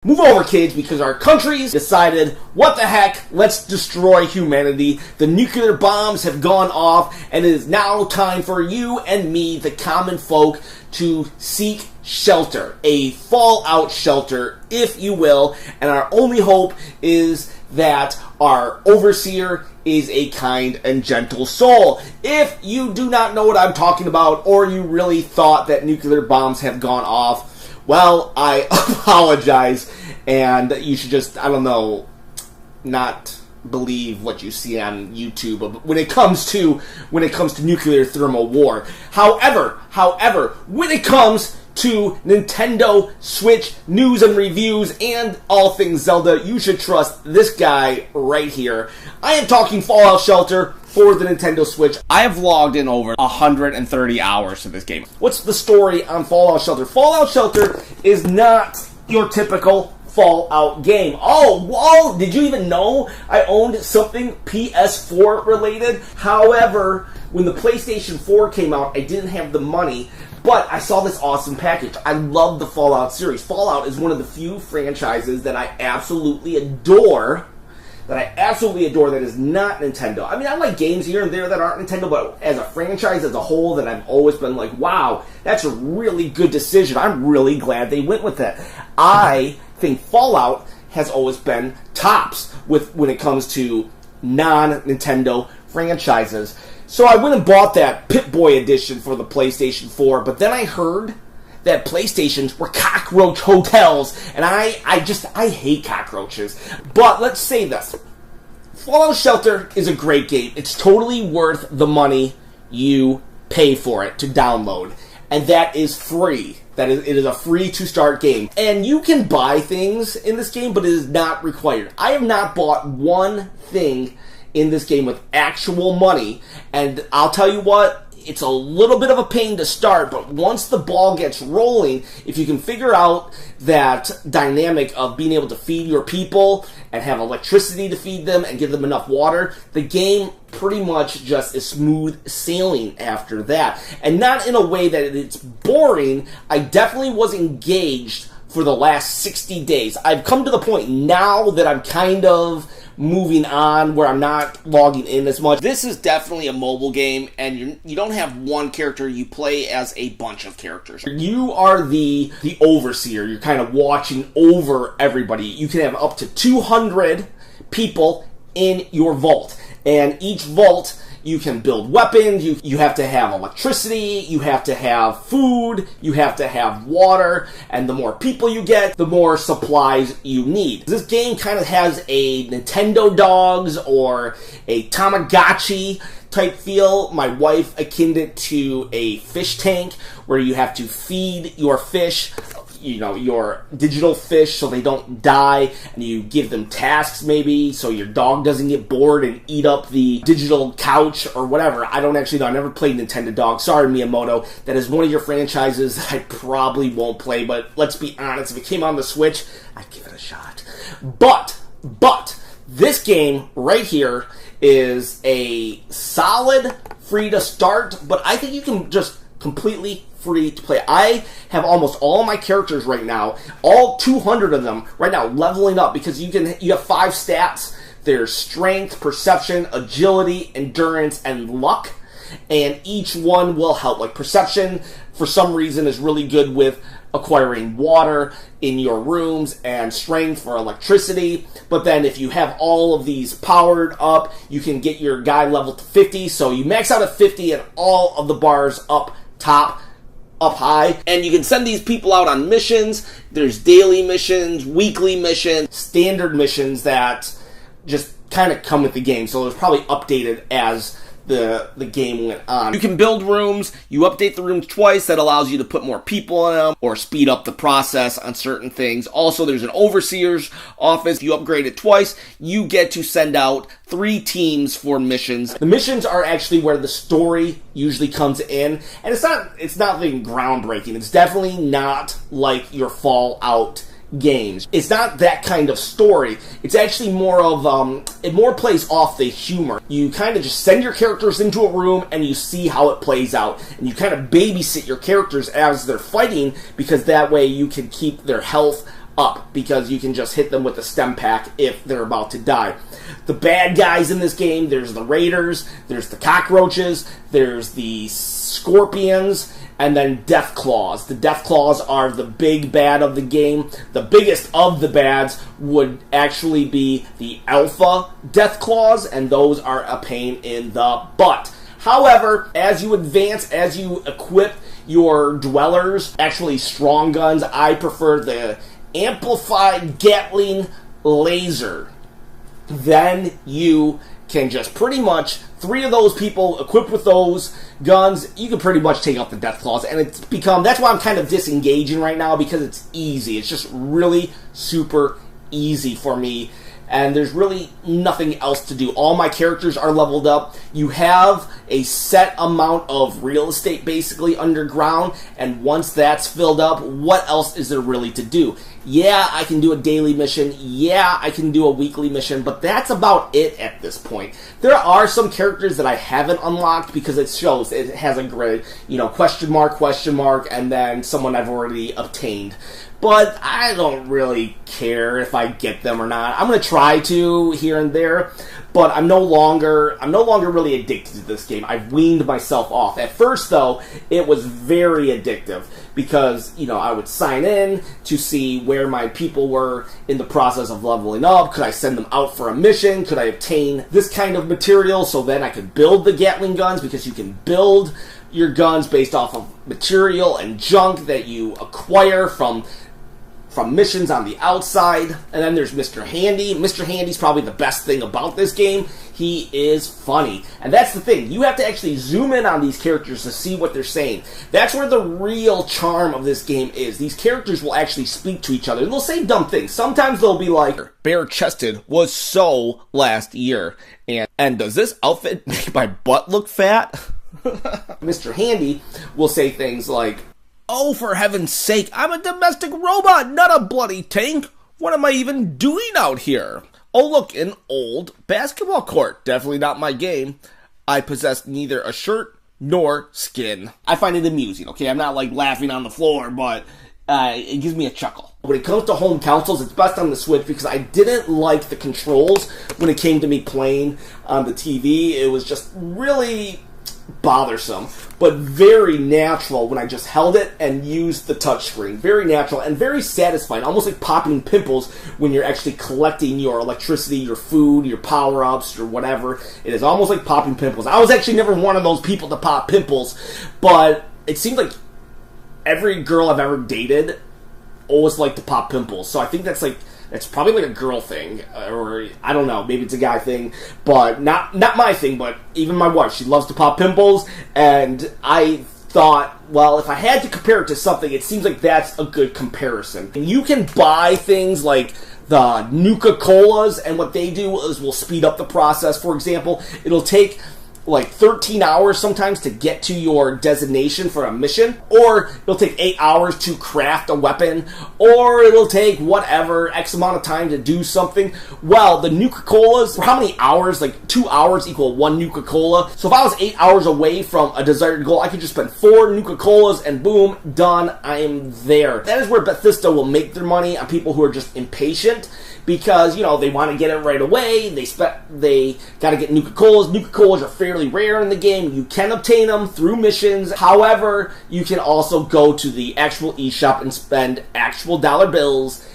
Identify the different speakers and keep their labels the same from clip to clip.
Speaker 1: Move over, kids, because our country's decided, what the heck, let's destroy humanity. The nuclear bombs have gone off, and it is now time for you and me, the common folk, to seek shelter. A fallout shelter, if you will, and our only hope is that our overseer is a kind and gentle soul. If you do not know what I'm talking about, or you really thought that nuclear bombs have gone off, well, I apologize, and you should just, not believe what you see on YouTube when it comes to nuclear thermal war. However, when it comes to Nintendo Switch news and reviews and all things Zelda, you should trust this guy right here. I am talking Fallout Shelter for the Nintendo Switch. I have logged in over 130 hours to this game. What's the story on Fallout Shelter? Fallout Shelter is not your typical Fallout game. Oh, did you even know I owned something PS4 related? However, when the PlayStation 4 came out, I didn't have the money, but I saw this awesome package. I love the Fallout series. Fallout is one of the few franchises that I absolutely adore. That is not Nintendo. I mean, I like games here and there that aren't Nintendo, but as a franchise as a whole, that I've always been like, wow, that's a really good decision. I'm really glad they went with that. I think Fallout has always been tops when it comes to non-Nintendo franchises. So I went and bought that Pip-Boy edition for the PlayStation 4, but then I heard that PlayStations were cockroach hotels, and I hate cockroaches. But let's say this. Fallout Shelter is a great game. It's totally worth the money you pay for it to download. And that is free. It is a free to start game. And you can buy things in this game, but it is not required. I have not bought one thing in this game with actual money, and I'll tell you what, it's a little bit of a pain to start, but once the ball gets rolling, if you can figure out that dynamic of being able to feed your people and have electricity to feed them and give them enough water, the game pretty much just is smooth sailing after that. And not in a way that it's boring. I definitely was engaged for the last 60 days. I've come to the point now that I'm kind of moving on, where I'm not logging in as much. This is definitely a mobile game, and you don't have one character, you play as a bunch of characters. You are the overseer, you're kind of watching over everybody. You can have up to 200 people in your vault, and each vault you can build weapons, you have to have electricity, you have to have food, you have to have water, and the more people you get, the more supplies you need. This game kind of has a Nintendo Dogs or a Tamagotchi type feel. My wife akined it to a fish tank, where you have to feed your fish, your digital fish, so they don't die, and you give them tasks maybe so your dog doesn't get bored and eat up the digital couch or whatever. I don't actually know. I never played Nintendo Dog. Sorry, Miyamoto. That is one of your franchises that I probably won't play, but let's be honest, if it came on the Switch, I'd give it a shot. But this game right here is a solid free to start, but I think you can just completely free to play. I have almost all my characters right now, all 200 of them right now, leveling up, because you have 5 stats. There's strength, perception, agility, endurance, and luck, and each one will help. Like perception, for some reason, is really good with acquiring water in your rooms, and strength for electricity. But then if you have all of these powered up, you can get your guy level to 50, so you max out at 50 and all of the bars up top, up high, and you can send these people out on missions. There's daily missions, weekly missions, standard missions that just kind of come with the game, so it was probably updated as the game went on. You can build rooms, you update the rooms twice, that allows you to put more people in them, or speed up the process on certain things. Also, there's an overseer's office. If you upgrade it twice, you get to send out 3 teams for missions. The missions are actually where the story usually comes in, and it's not nothing groundbreaking. It's definitely not like your Fallout games. It's not that kind of story. It's actually more of, it more plays off the humor. You kind of just send your characters into a room and you see how it plays out. And you kind of babysit your characters as they're fighting, because that way you can keep their health up, because you can just hit them with the stem pack if they're about to die. The bad guys in this game, there's the raiders, there's the cockroaches, there's the scorpions, and then death claws. The death claws are the big bad of the game. The biggest of the bads would actually be the alpha death claws, and those are a pain in the butt. However, as you advance, as you equip your dwellers, actually strong guns, I prefer the amplified Gatling laser. Then you can just pretty much, 3 of those people equipped with those guns, you can pretty much take out the death claws. And that's why I'm kind of disengaging right now, because it's easy. It's just really super easy for me. And there's really nothing else to do. All my characters are leveled up. You have a set amount of real estate basically underground, and once that's filled up, what else is there really to do? Yeah, I can do a daily mission. Yeah, I can do a weekly mission, but that's about it at this point. There are some characters that I haven't unlocked because it shows it has a grid, question mark, and then someone I've already obtained. But I don't really care if I get them or not. I'm going to try to here and there, but I'm no longer really addicted to this game. I've weaned myself off. At first, though, it was very addictive because, I would sign in to see where my people were in the process of leveling up. Could I send them out for a mission? Could I obtain this kind of material so then I could build the Gatling guns? Because you can build your guns based off of material and junk that you acquire from missions on the outside. And then there's Mr. Handy. Mr. Handy's probably the best thing about this game. He is funny. And that's the thing. You have to actually zoom in on these characters to see what they're saying. That's where the real charm of this game is. These characters will actually speak to each other. And they'll say dumb things. Sometimes they'll be like, bare-chested was so last year. And does this outfit make my butt look fat? Mr. Handy will say things like, oh, for heaven's sake, I'm a domestic robot, not a bloody tank. What am I even doing out here? Oh, look, an old basketball court. Definitely not my game. I possess neither a shirt nor skin. I find it amusing, okay? I'm not, laughing on the floor, but it gives me a chuckle. When it comes to home consoles, it's best on the Switch because I didn't like the controls when it came to me playing on the TV. It was just really bothersome, but very natural when I just held it and used the touchscreen. Very natural and very satisfying, almost like popping pimples when you're actually collecting your electricity, your food, your power-ups, or whatever. It is almost like popping pimples. I was actually never one of those people to pop pimples, but it seems like every girl I've ever dated always liked to pop pimples, so I think that's probably a girl thing, or I don't know, maybe it's a guy thing, but not my thing, but even my wife, she loves to pop pimples, and I thought, well, if I had to compare it to something, it seems like that's a good comparison. And you can buy things like the Nuka-Colas, and what they do is will speed up the process. For example, it'll take 13 hours sometimes to get to your designation for a mission, or it'll take 8 hours to craft a weapon, or it'll take whatever X amount of time to do something. Well, the Nuka-Colas, for how many hours? 2 hours equal 1 Nuka-Cola. So if I was 8 hours away from a desired goal, I could just spend 4 Nuka-Colas and boom, done, I am there. That is where Bethesda will make their money on people who are just impatient, because, they want to get it right away. They got to get Nuka-Colas. Nuka-Colas are fairly rare in the game. You can obtain them through missions. However, you can also go to the actual eShop and spend actual dollar bills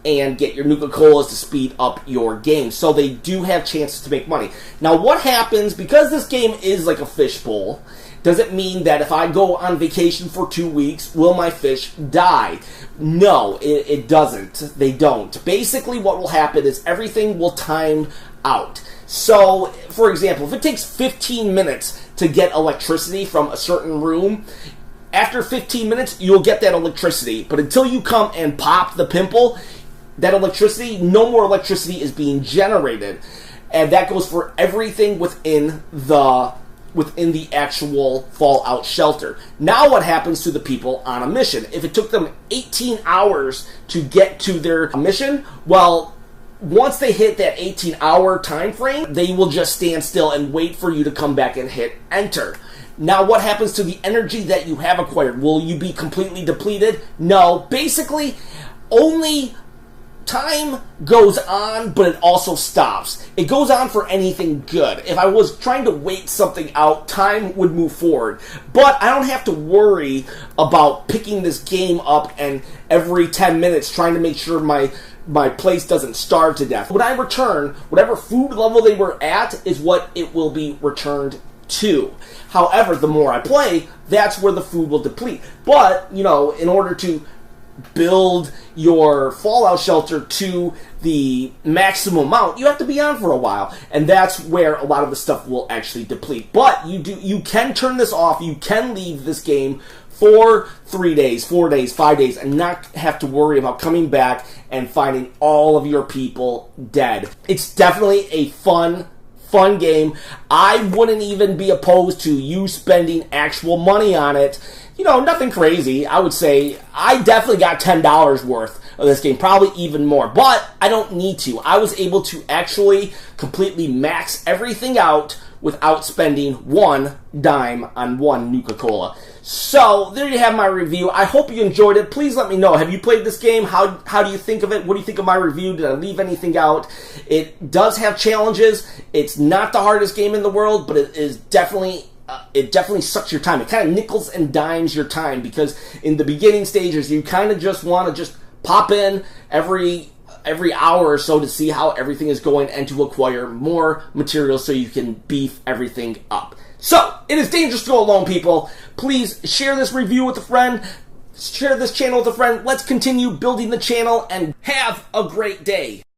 Speaker 1: and get your Nuka-Colas to speed up your game. So they do have chances to make money. Now, what happens, because this game is like a fishbowl, does it mean that if I go on vacation for 2 weeks, will my fish die? No, it doesn't. They don't. Basically, what will happen is everything will time out. So, for example, if it takes 15 minutes to get electricity from a certain room, after 15 minutes, you'll get that electricity. But until you come and pop the pimple, that electricity, no more electricity is being generated. And that goes for everything within the actual Fallout shelter. Now what happens to the people on a mission? If it took them 18 hours to get to their mission, well, once they hit that 18-hour time frame, they will just stand still and wait for you to come back and hit enter. Now, what happens to the energy that you have acquired? Will you be completely depleted? No. Basically, only time goes on, but it also stops. It goes on for anything good. If I was trying to wait something out, time would move forward. But I don't have to worry about picking this game up and every 10 minutes trying to make sure my place doesn't starve to death. When I return, whatever food level they were at is what it will be returned to. However, the more I play, that's where the food will deplete. But, you know, in order to build your fallout shelter to the maximum amount, you have to be on for a while, and that's where a lot of the stuff will actually deplete. But you can turn this off. You can leave this game for 3 days, 4 days, 5 days, and not have to worry about coming back and finding all of your people dead. It's definitely a fun game. I wouldn't even be opposed to you spending actual money on it. You know, nothing crazy. I would say I definitely got $10 worth of this game, probably even more, but I don't need to. I was able to actually completely max everything out without spending one dime on one Nuka-Cola. So, there you have my review. I hope you enjoyed it. Please let me know. Have you played this game? How do you think of it? What do you think of my review? Did I leave anything out? It does have challenges. It's not the hardest game in the world, but it is definitely... it definitely sucks your time. It kind of nickels and dimes your time, because in the beginning stages, you kind of just want to just pop in every hour or so to see how everything is going and to acquire more material so you can beef everything up. So, it is dangerous to go alone, people. Please share this review with a friend. Share this channel with a friend. Let's continue building the channel and have a great day.